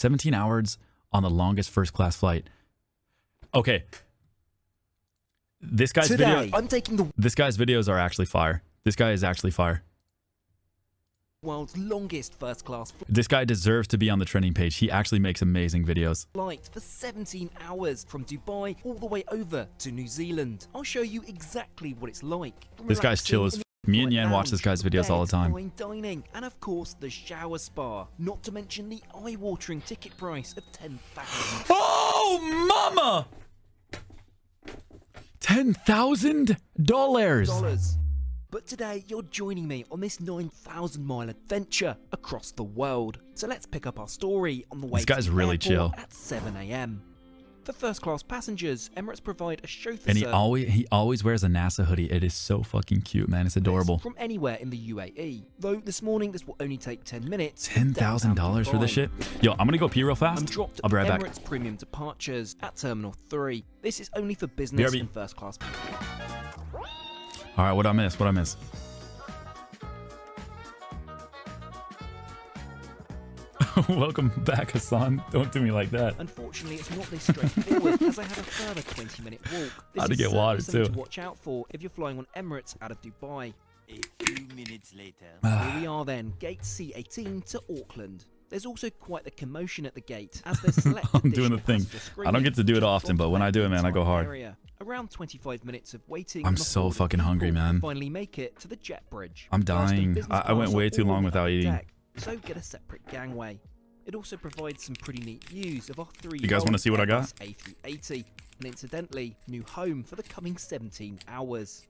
17 hours on the longest first class flight. Okay. This guy's This guy's videos are actually fire. This guy is actually fire. World's longest first class This guy deserves to be on the trending page. He actually makes amazing videos. flight for 17 hours from Dubai all the way over to New Zealand. I'll show you exactly what it's like. This guy's chill as f. Me and Yan watch this guy's videos all the time. Fine dining, and of course the shower spa. Not to mention the eye-watering ticket price of $10,000. Oh, mama! $10,000. But today you're joining me on this 9,000-mile adventure across the world. So let's pick up our story on the way This guy's to the really airport chill. at 7 a.m. For first-class passengers, Emirates provide a chauffeur And service he always wears a NASA hoodie. It is so fucking cute, man. It's adorable. from anywhere in the UAE. Though this morning this will only take 10 minutes. $10,000 for this shit? Yo, I'm gonna go pee real I'm fast. dropped I'll be right back. Emirates Premium Departures at Terminal 3. This is only for business BRB. and first-class. All right, what I miss? What I miss? Welcome back, Hassan. Don't do me like that. Unfortunately, it's not this straightforward, as I had a further 20-minute walk. This How to is get water, something too. to watch out for if you're flying on Emirates out of Dubai. A few minutes later. Here we are then, gate C18 to Auckland. There's also quite the commotion at the gate, as there's selected I'm doing the additional thing. passenger I don't get to do it screening often, but when I do it, man, I go hard. area. Around 25 minutes of waiting. I'm on the so horde of fucking hungry, people man. Finally make it to the jet bridge. I'm Whilst the dying. business I went class way are too all long on without the eating. deck, so get a separate gangway. It also provides some pretty neat views of our You guys wanna see what I got? A380, and incidentally, new home for the coming 17 hours.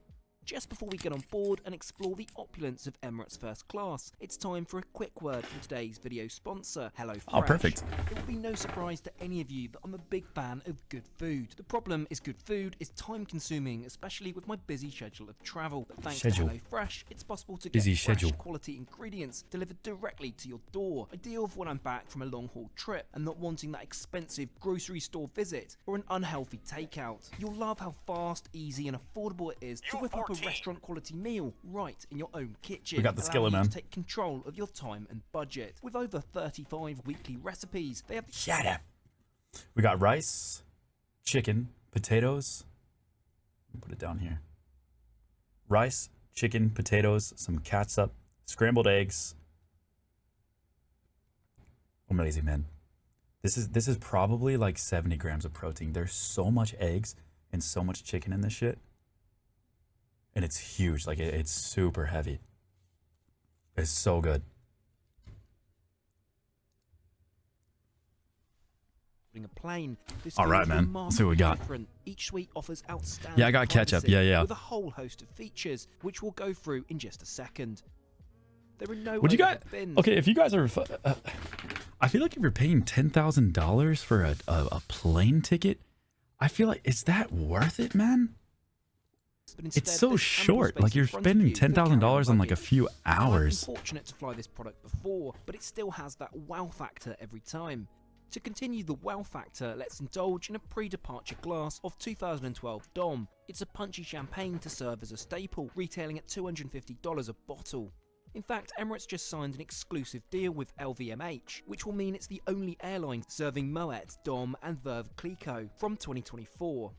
Just before we get on board and explore the opulence of Emirates First Class, it's time for a quick word from today's video sponsor, HelloFresh. Oh, perfect. It will be no surprise to any of you that I'm a big fan of good food. The problem is good food is time consuming, especially with my busy schedule of travel. But thanks to HelloFresh, it's possible to get Busy fresh schedule. quality ingredients delivered directly to your door. Ideal for when I'm back from a long haul trip and not wanting that expensive grocery store visit or an unhealthy takeout. You'll love how fast, easy and affordable it is to whip up a restaurant quality meal right in your own kitchen. We got the skillet, allowing you man. to take control of your time and budget. With over 35 weekly recipes, they have the Shut up. We got rice, chicken, potatoes. Put it down here. Rice, chicken, potatoes, some catsup, scrambled eggs. I'm lazy, man. This is probably like 70 grams of protein. There's so much eggs and so much chicken in this shit. And it's huge. Like it's super heavy. It's so good. a plane. This All right, feels man. Let's see what we got. different. Each suite offers outstanding Yeah, I got ketchup. privacy Yeah. with a whole host of features, which we'll go through in just a second. There are no Would you guys? overhead bins. Okay, if you guys are, I feel like if you're paying $10,000 for a plane ticket, I feel like is that worth it, man? But instead, It's so there's ample short. space Like in you're front of spending you for carrying $10,000 on like a luggage. few Now, I've been hours. fortunate to fly this product before, but it still has that wow factor every time. To continue the wow factor, let's indulge in a pre-departure glass of 2012 Dom. It's a punchy champagne to serve as a staple, retailing at $250 a bottle. In fact, Emirates just signed an exclusive deal with LVMH, which will mean it's the only airline serving Moet, Dom and Veuve Clicquot from 2024.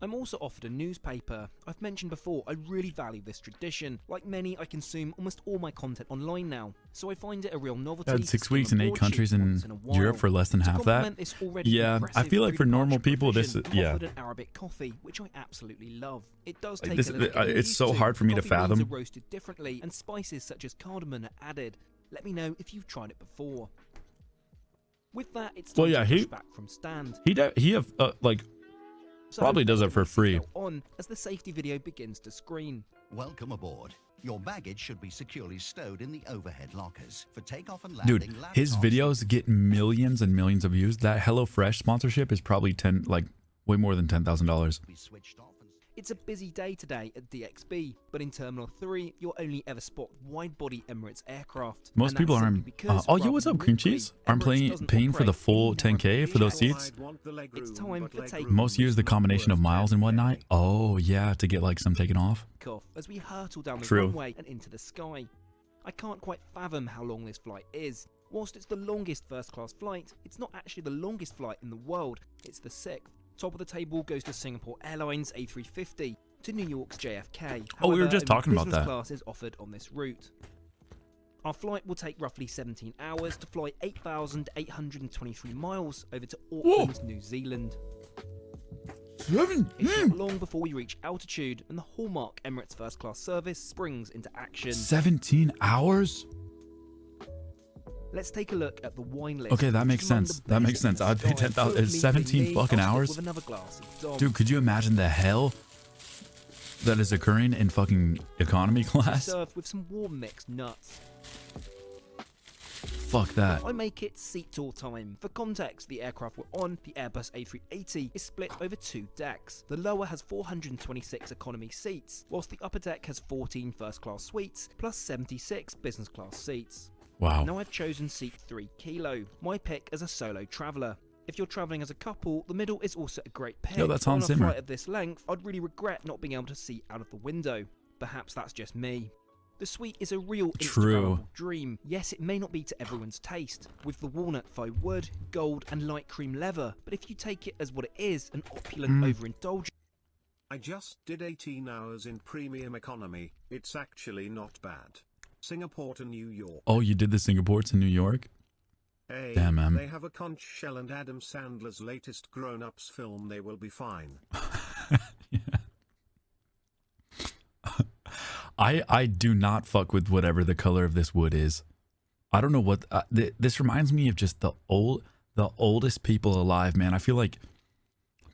I'm also offered a newspaper. I've mentioned before I really value this tradition. Like many, I consume almost all my content online now, so I find it a real novelty. I had to 6 skim weeks a in 8 broadsheet countries in once a while. Europe for less than To half that. complement this already Yeah, I impressive feel like for normal pre-departure people, this provision, is- I'm yeah. offered an Arabic coffee, which I absolutely love. It does Like take this- a little getting it's used so to. hard for me to Coffee beans fathom. are roasted differently, and spices such as cardamom are added. Let me know if you've tried it before. With that, it's time Well, yeah, to he- push back from stand. He have like So probably does it for let's free. go on as the safety video begins to screen. Welcome aboard. Your baggage should be securely stowed in the overhead lockers. For takeoff and landing, Dude, his laptops- videos get millions and millions of views. That HelloFresh sponsorship is probably way more than $10,000. be switched off and It's a busy day today at DXB, but in Terminal 3, you'll only ever spot wide-body Emirates aircraft. Most And people that's aren't. simply because, Oh, yo, rather what's than up, cream weekly, cheese? Aren't Emirates doesn't paying for the operate full any 10K for those shuttle. seats? It's time for take Most use the combination of miles and whatnot. Oh yeah, to get like some taken off. off as we hurtle down the True. runway and into the sky. I can't quite fathom how long this flight is. Whilst it's the longest first-class flight, it's not actually the longest flight in the world, it's the 6th. Top of the table goes to Singapore Airlines A350 to New York's JFK. Oh, we were However, just talking only about business that. class is offered on this route. Our flight will take roughly 17 hours to fly 8,823 miles over to Auckland, New Zealand. It's not long before we reach altitude and the hallmark Emirates first class service springs into action. 17 hours? Let's take a look at the wine list. Okay, that which makes is among sense. the That best makes sense. in I'd pay Dubai. 10,000. So It's me 17 being me, fucking I'll stick hours? with another glass of Dom. Dude, could you imagine the hell that is occurring in fucking economy class? Served with some warm mixed nuts. Fuck that. I make it seat tour time. For context, the aircraft we're on, the Airbus A380, is split over 2 decks. The lower has 426 economy seats, whilst the upper deck has 14 first class suites, plus 76 business class seats. Wow. Now I've chosen seat 3 Kilo, my pick as a solo traveller. If you're travelling as a couple, the middle is also a great pick. Yo, that's but on Hans a Zimmer. flight of this length, I'd really regret not being able to see out of the window. Perhaps that's just me. The suite is a real True. Instagrammable dream. Yes, it may not be to everyone's taste, with the walnut faux wood, gold and light cream leather, but if you take it as what it is, an opulent overindulgence. I just did 18 hours in premium economy, it's actually not bad. Singapore to New York. Oh, you did the Singapore to New York? Hey, Damn, man. they have a conch shell and Adam Sandler's latest grown-ups film They Will Be Fine. I do not fuck with whatever the color of this wood is. I don't know what this reminds me of. Just the oldest people alive, man. I feel like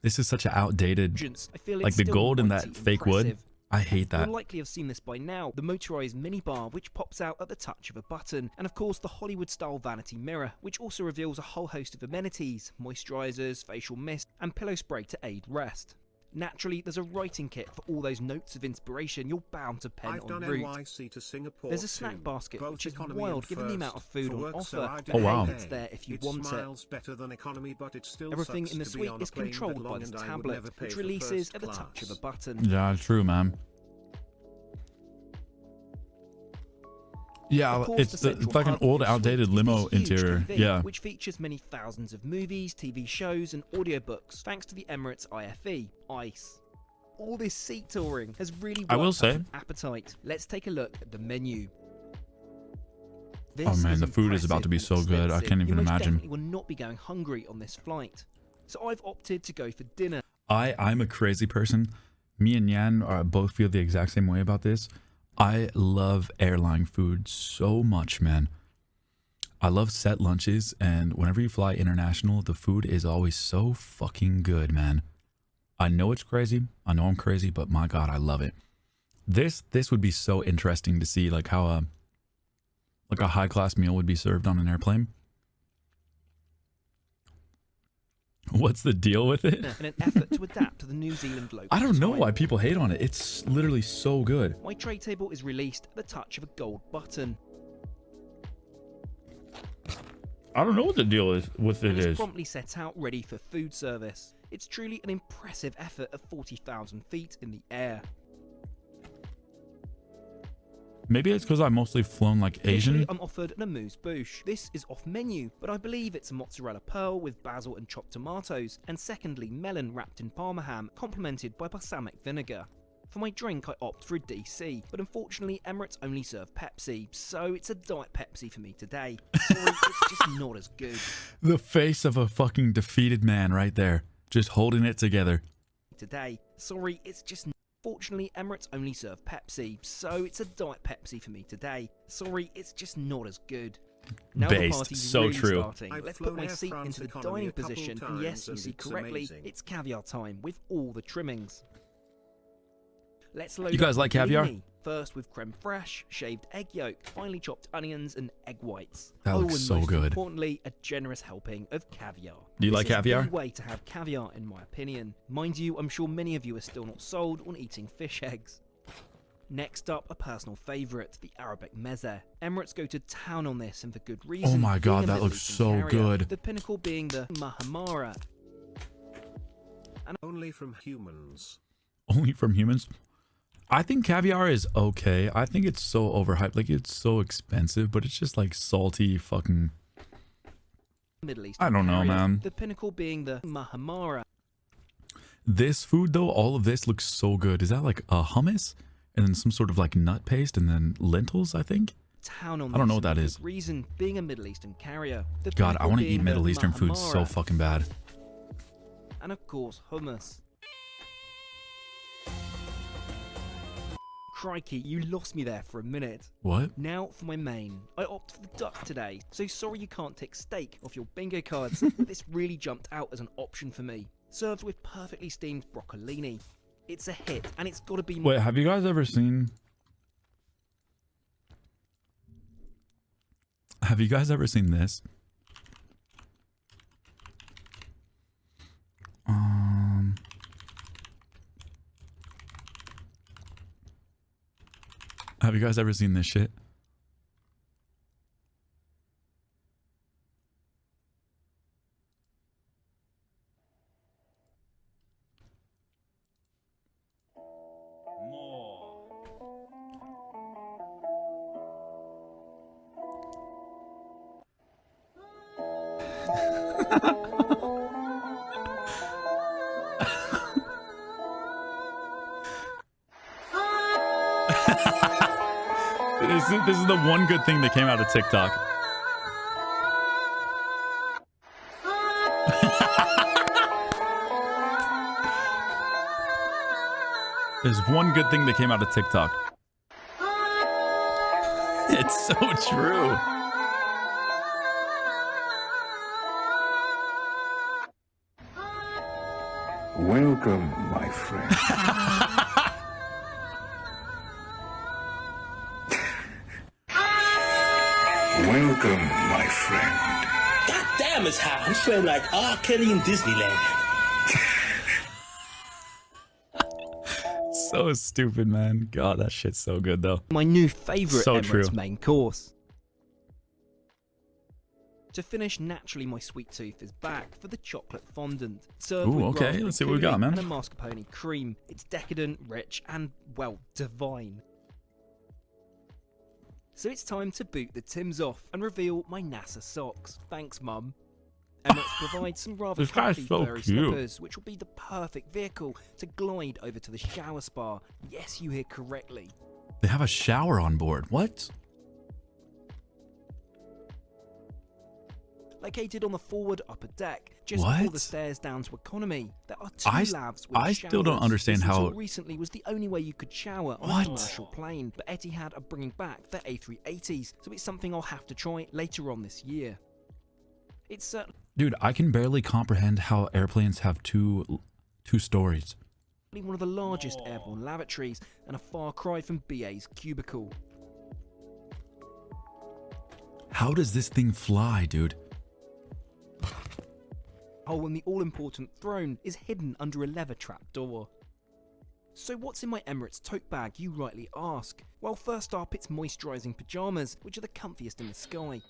this is such an outdated, I feel like it's the still gold in mighty that fake wood. impressive. I hate that. You'll likely have seen this by now, the motorised minibar which pops out at the touch of a button, and of course the Hollywood-style vanity mirror, which also reveals a whole host of amenities, moisturisers, facial mist, and pillow spray to aid rest. Naturally, there's a writing kit for all those notes of inspiration you're bound to pen I've on done route. NYC to Singapore There's a too. snack basket, Both which is economy wild and given the amount of first. food For on work, so offer, I but did Oh, wow. hey, it's there if you it want it. smiles better than economy, but it still Everything sucks in the to be suite on a is plane controlled that by long this and I would tablet, never pay which for releases first at the touch of a class. button. Yeah, true, man. Yeah, Of course, it's the central fucking hub old, is outdated sweet. limo It's huge interior. TV, Yeah. which features many thousands of movies, TV shows, and audiobooks thanks to the Emirates IFE, ICE. All this seat touring has really I will worked up say- an appetite. Let's take a look at the menu. This Oh, man, is the food is about to be impressive so good. I and can't expensive. even You most imagine. definitely will not be going hungry on this flight. So I've opted to go for dinner. I'm a crazy person. Me and Yan both feel the exact same way about this. I love airline food so much, man. I love set lunches, and whenever you fly international, the food is always so fucking good, man. I know it's crazy. I know I'm crazy, but my God, I love it. This would be so interesting to see, like how a high class meal would be served on an airplane. What's the deal with it? In an effort to adapt to the New Zealand local I don't know time. why people hate on it. It's literally so good. My tray table is released at the touch of a gold button. I don't know what the deal is with And is promptly set out ready for food service. It's truly an impressive effort at 40,000 feet in the air. Maybe it's because I've mostly flown like Asian. Initially, I'm offered an amuse-bouche. This is off menu, but I believe it's a mozzarella pearl with basil and chopped tomatoes, and secondly melon wrapped in parma ham, complemented by balsamic vinegar. For my drink, I opt for a DC, but unfortunately Emirates only serve Pepsi, so it's a Diet Pepsi for me today. Sorry, it's just not as good. The face of a fucking defeated man right there, just holding it together. Today, sorry, it's just. Fortunately, Emirates only serve Pepsi, so it's a Diet Pepsi for me today. Sorry, it's just not as good. Now the Based. party's So really true. starting. I've Let's put flown my Air seat France into the economy dining a couple position, and times yes, you and see it's correctly, amazing. it's caviar time with all the trimmings. Let's load You guys up like the caviar? mini. First with creme fraiche, shaved egg yolk, finely chopped onions, and egg whites. That looks and so most good. importantly, a generous helping of caviar. Do you This like is caviar? the way to have caviar, in my opinion. Mind you, I'm sure many of you are still not sold on eating fish eggs. Next up, a personal favourite, the Arabic meze. Emirates go to town on this, and for good reason. Oh my being God, a that Middle looks Eastern so carrier. good. The pinnacle being the mahamara. Only from humans. Only from humans. I think caviar is okay. I think it's so overhyped. Like, it's so expensive, but it's just like salty fucking Middle East. I don't know, man. The pinnacle being the Mahamara. This food, though, all of this looks so good. Is that like a hummus? And then some sort of like nut paste and then lentils, I think? Town on I don't know this what that for is. good reason, being a Middle Eastern carrier. The God, I pinnacle want to being eat the Middle Eastern food so Mahamara. fucking bad. And of course, hummus. Crikey, you lost me there for a minute. What? Now for my main. I opt for the duck today, so sorry you can't tick steak off your bingo cards. This really jumped out as an option for me. Served with perfectly steamed broccolini. It's a hit, and it's got to be... Wait, have you guys ever seen... Have you guys ever seen this? Have you guys ever seen this shit? This is the one good thing that came out of TikTok. There's one good thing that came out of TikTok. It's so true. Welcome, my friend. Welcome, my friend. God damn, it's hot. I'm sweating like R. Kelly in Disneyland. So stupid, man. God, that shit's so good, though. My new favourite So Emirates true. main course. To finish, naturally, my sweet tooth is back for the chocolate fondant. Served Ooh, with okay, raspberry let's see what we got, coulis man. And a mascarpone cream. It's decadent, rich, and, well, divine. So it's time to boot the Tims off and reveal my NASA socks. Thanks, Mum. Emirates provides some rather This guy's comfy so furry cute. slippers, which will be the perfect vehicle to glide over to the shower spa. Yes, you hear correctly. They have a shower on board. What? Located on the forward upper deck, just What? before the stairs down to economy, there are two I lavs with I still don't showers. understand This how- until recently was the only way you could shower on What? a commercial plane, but Etihad are bringing back their A380s, so it's something I'll have to try later on this year. It's certainly Dude, I can barely comprehend how airplanes have two stories. one of the largest airborne lavatories, and a far cry from BA's cubicle. How does this thing fly, dude? Oh, and the all-important throne is hidden under a leather trap door. So what's in my Emirates tote bag, you rightly ask? Well, first up, it's moisturising pyjamas, which are the comfiest in the sky.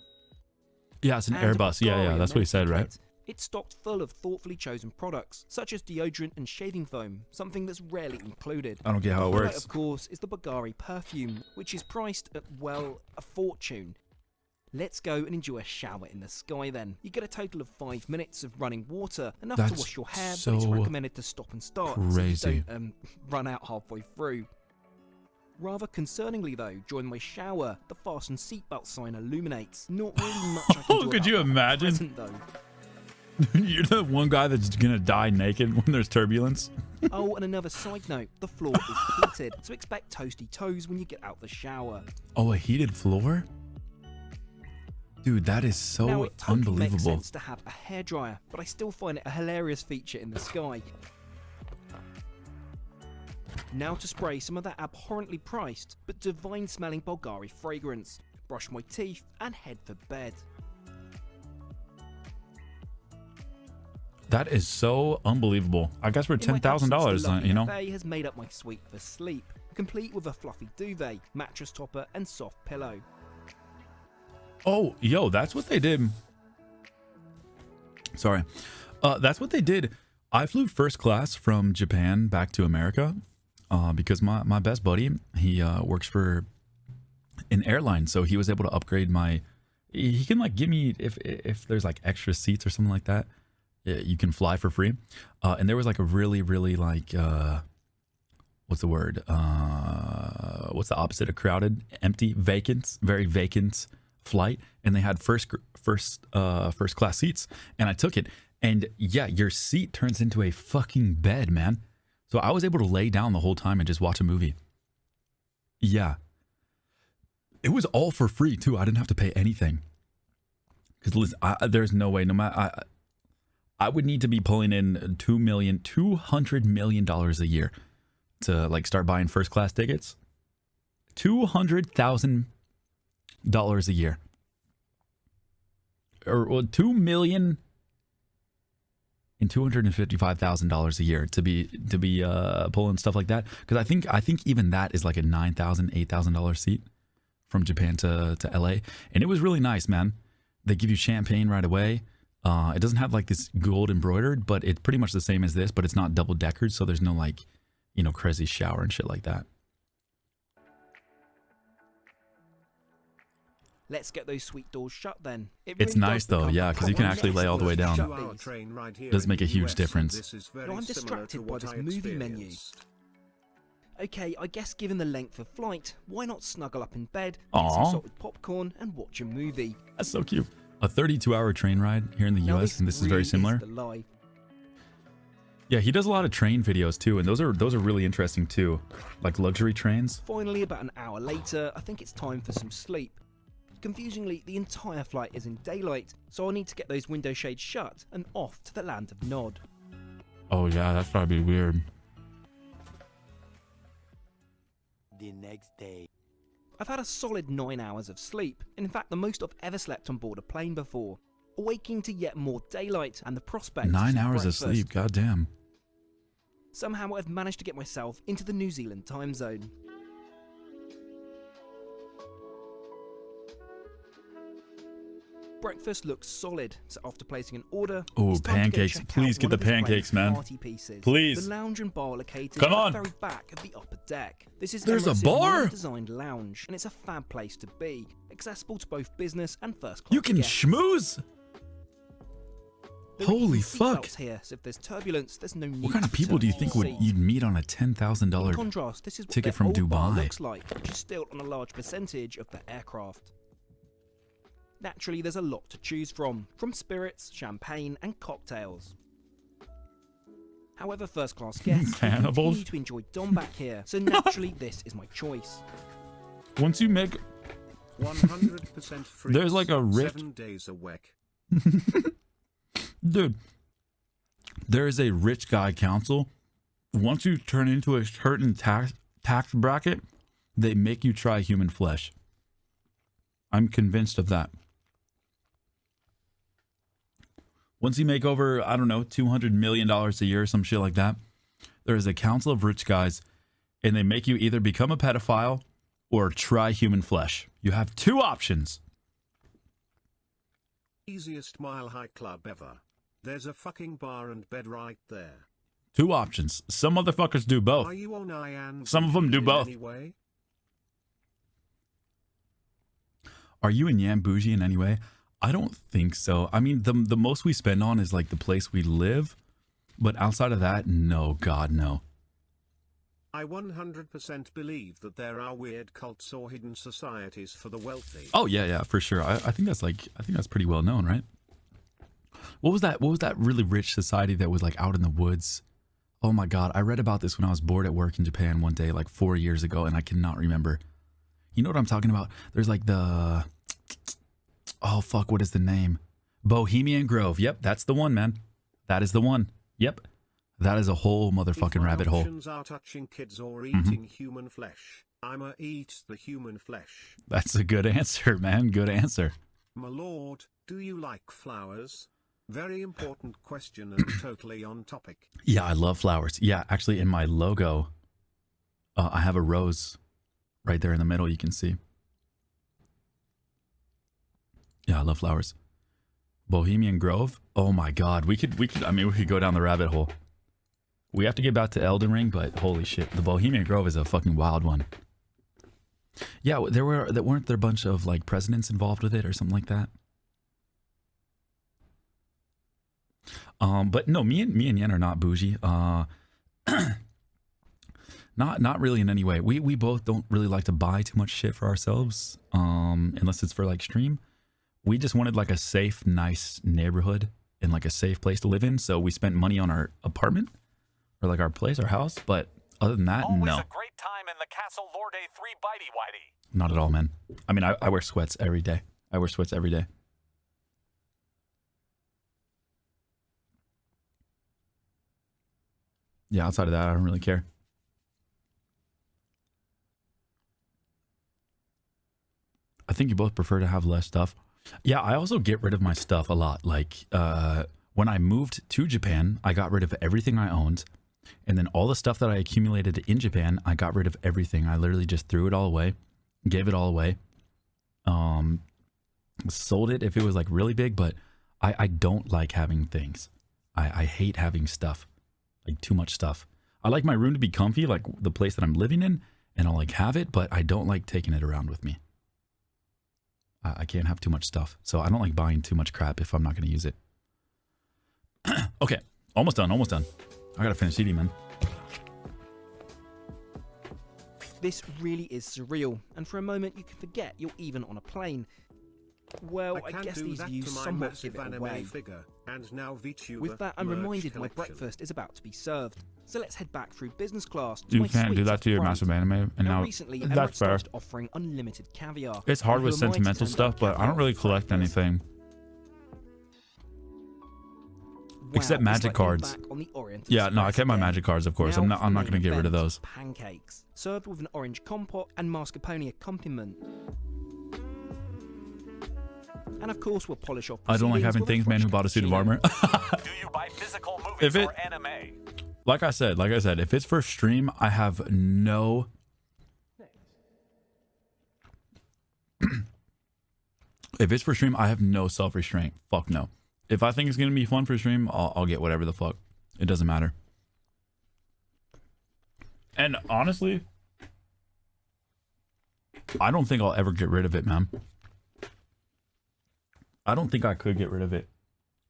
Yeah, it's an And a Airbus. Yeah, Bulgari that's what he said, right? kit. It's stocked full of thoughtfully chosen products, such as deodorant and shaving foam, something that's rarely included. I don't get how it The highlight, works. of course, is the Bulgari perfume, which is priced at, well, a fortune. Let's go and enjoy a shower in the sky then. You get a total of 5 minutes of running water, enough to That's wash your hair, but so it's recommended to stop and start crazy. so you don't run out halfway through. Rather concerningly though, during my shower, the fasten seatbelt sign illuminates. Not really much I can do Could about you that imagine? present, though. You're the one guy that's gonna die naked when there's turbulence. Oh, and another side note, the floor is heated, so expect toasty toes when you get out the shower. Oh, a heated floor? Dude, that is so Now, it totally makes unbelievable. sense to have a hairdryer, but I still find it a hilarious feature in the sky. Now to spray some of that abhorrently priced, but divine-smelling Bulgari fragrance. Brush my teeth and head for bed. That is so unbelievable. I guess for In my $10,000, absence, the lovely you know. buffet has made up my suite for sleep, complete with a fluffy duvet, mattress topper, and soft pillow. Oh, yo, that's what they did. Sorry. That's what they did. I flew first class from Japan back to America because my best buddy, he works for an airline. So he was able to upgrade my he can like give me if there's like extra seats or something like that, you can fly for free. And there was like a really like what's the word? What's the opposite of crowded? Empty, vacant, very vacant flight, and they had first class seats, and I took it. And yeah, your seat turns into a fucking bed, man. So I was able to lay down the whole time and just watch a movie. Yeah. It was all for free too. I didn't have to pay anything. Because listen, there's no way. No matter, I would need to be pulling in $200 million a year to like start buying first class tickets. $200,000 a year, or well, $2,255,000 a year to be pulling stuff like that. Because I think even that is like a $9,000, $8,000 seat from Japan to LA, and it was really nice, man. They give you champagne right away. It doesn't have like this gold embroidered, but it's pretty much the same as this, but it's not double deckered, so there's no like, you know, crazy shower and shit like that. Let's get those sweet doors shut then. It's nice though, yeah, because you can actually lay all the way down. Does make a huge difference. Now I'm distracted by this movie menu. Okay, I guess given the length of flight, why not snuggle up in bed, get some salted popcorn, and watch a movie? That's so cute. A 32-hour train ride here in the US, and this is very similar. Yeah, he does a lot of train videos too, and those are really interesting too, like luxury trains. Finally, about an hour later, I think it's time for some sleep. Confusingly, the entire flight is in daylight, so I'll need to get those window shades shut and off to the land of Nod. Oh yeah, that's probably weird. The next day. I've had a solid 9 hours of sleep, and in fact the most I've ever slept on board a plane before. Awaking to yet more daylight and the prospect 9 of hours breakfast. of sleep, goddamn. Somehow I've managed to get myself into the New Zealand time zone. Breakfast looks solid, so after placing an order, oh, it's time to go pancakes! check Please out get one the of this plane's pancakes, man. party pieces. Please. The lounge and bar located Come at on. the very back of the upper deck. This is There's a Emirates' bar? designed lounge, and it's a fab place to be, accessible to both business and first class You can guests. schmooze. There are Holy even fuck! seatbelts here, so if there's turbulence, there's no need What kind of to people do you turn think your would seat. you'd meet on a In $10,000 contrast, this is what ticket their from old bar Dubai? looks like, which is still on a large percentage of the aircraft. Naturally, there's a lot to choose from spirits, champagne, and cocktails. However, first-class guests will Cannibals? continue to enjoy Dom back here, so naturally, this is my choice. Once you make 100% free. There's like a rich 7 days a week. dude. There is a rich guy council. Once you turn into a certain tax bracket, they make you try human flesh. I'm convinced of that. Once you make over, I don't know, $200 million a year, some shit like that, there is a council of rich guys, and they make you either become a pedophile or try human flesh. You have two options. Easiest mile high club ever. There's a fucking bar and bed right there. Two options. Some motherfuckers do both. Are you on Ian? Some of them do in both. any way? Are you in Yam Bougie in any way? I don't think so. I mean, the most we spend on is like the place we live. But outside of that, no, God, no. I 100% believe that there are weird cults or hidden societies for the wealthy. Oh, yeah, for sure. I think that's pretty well known, right? What was that really rich society that was like out in the woods? Oh my God. I read about this when I was bored at work in Japan one day, like 4 years ago, and I cannot remember. You know what I'm talking about? There's like the... Oh, fuck, what is the name? Bohemian Grove. Yep, that's the one, man. That is the one. Yep. That is a whole motherfucking rabbit hole. Options are touching kids or eating human flesh. I'ma eat the human flesh. That's a good answer, man. Good answer. My lord, do you like flowers? Very important question and totally on topic. Yeah, I love flowers. Yeah, actually, in my logo, I have a rose right there in the middle, you can see. Yeah, I love flowers. Bohemian Grove. Oh my God, we could go down the rabbit hole. We have to get back to Elden Ring, but holy shit, the Bohemian Grove is a fucking wild one. Yeah, weren't there a bunch of like presidents involved with it or something like that? But no, me and Yen are not bougie. Not really in any way. We both don't really like to buy too much shit for ourselves, unless it's for like stream. We just wanted like a safe, nice neighborhood and like a safe place to live in. So we spent money on our apartment or like our place, our house. But other than that, Always no. a great time in the Castle Lord A3 Bitey Whitey. Not at all, man. I mean, I wear sweats every day. I wear sweats every day. Yeah, outside of that, I don't really care. I think you both prefer to have less stuff. Yeah, I also get rid of my stuff a lot. Like, when I moved to Japan, I got rid of everything I owned. And then all the stuff that I accumulated in Japan, I got rid of everything. I literally just threw it all away, gave it all away. Sold it if it was like really big, but I don't like having things. I hate having stuff, like too much stuff. I like my room to be comfy, like the place that I'm living in, and I'll like have it, but I don't like taking it around with me. I can't have too much stuff. So I don't like buying too much crap if I'm not going to use it. Okay, almost done, almost done. I gotta finish eating, man. This really is surreal, and for a moment you can forget you're even on a plane. Well, I guess these views somewhat give it away. With that, I'm reminded my breakfast is about to be served. So let's head back through business class. You can't do that to your massive anime, and now recently, that's fair. Offering unlimited caviar. It's hard with sentimental stuff, but I don't really collect anything. Except magic cards. Yeah, no, I kept my magic cards, of course. I'm not gonna get rid of those. Pancakes served with an orange compote and mascarpone accompaniment. And of course, we'll polish off. I don't like having things, man. Who bought a suit of armor? Do you buy physical movies or anime? Like I said, if it's for stream, I have no. If it's for stream, I have no self-restraint. Fuck no. If I think it's gonna be fun for stream, I'll get whatever the fuck. It doesn't matter. And honestly, I don't think I'll ever get rid of it, man. I don't think I could get rid of it.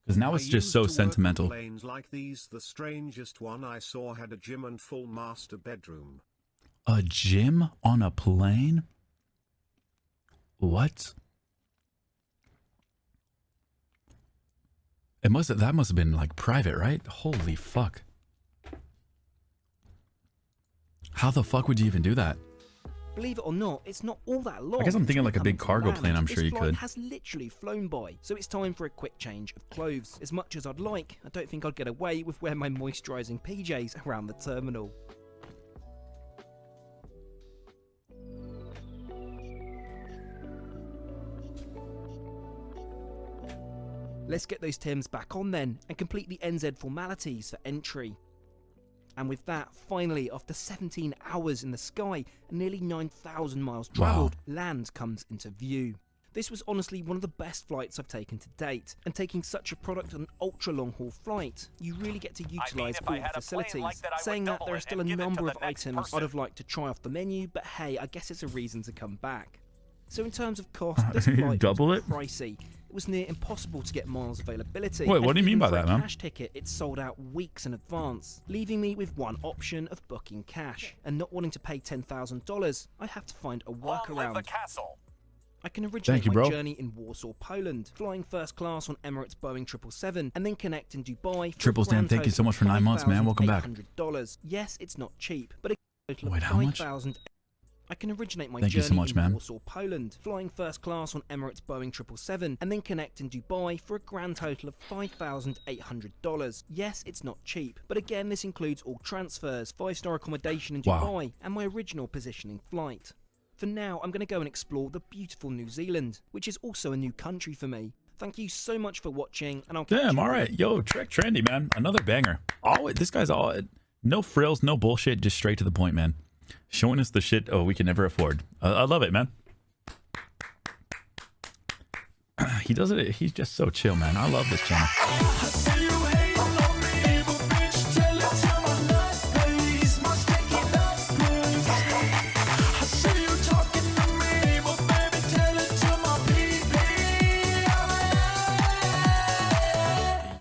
Because now it's just so sentimental. Planes like these, the strangest one I saw had a gym and full master bedroom. A gym on a plane? What? That must have been like private, right? Holy fuck. How the fuck would you even do that? Believe it or not, it's not all that long. I guess I'm thinking like a big cargo plane. I'm sure you could. This flight has literally flown by, so it's time for a quick change of clothes. As much as I'd like, I don't think I'd get away with wearing my moisturising PJs around the terminal. Let's get those Tims back on then, and complete the NZ formalities for entry. And with that, finally, after 17 hours in the sky and nearly 9,000 miles travelled, land comes into view. This was honestly one of the best flights I've taken to date, and taking such a product on an ultra long haul flight, you really get to utilise all the facilities. Saying that, there are still a number of items I'd have liked to try off the menu, but hey, I guess it's a reason to come back. So in terms of cost, this flight was pricey. It was near impossible to get miles availability. Wait, what do you mean by that, man? Cash ticket, it sold out weeks in advance, leaving me with one option of booking cash. And not wanting to pay $10,000, I have to find a workaround. I can originate my journey in Warsaw, Poland, flying first class on Emirates Boeing 777, and then connect in Dubai. Triple Stan, thank you so much for 9 months, man. Welcome back. Yes, it's not cheap, but a total of Wait, how much? I can originate my Thank journey you so much, in man. Warsaw, Poland, flying first class on Emirates Boeing 777, and then connect in Dubai for a grand total of $5,800. Yes, it's not cheap, but again, this includes all transfers, 5-star accommodation in Dubai, and my original positioning flight. For now, I'm going to go and explore the beautiful New Zealand, which is also a new country for me. Thank you so much for watching, and I'll catch you. All right. Yo, Trek Trendy, man. Another banger. This guy's all... No frills, no bullshit, just straight to the point, man. Showing us the shit we can never afford. I love it, man. He does it. He's just so chill, man. I love this channel.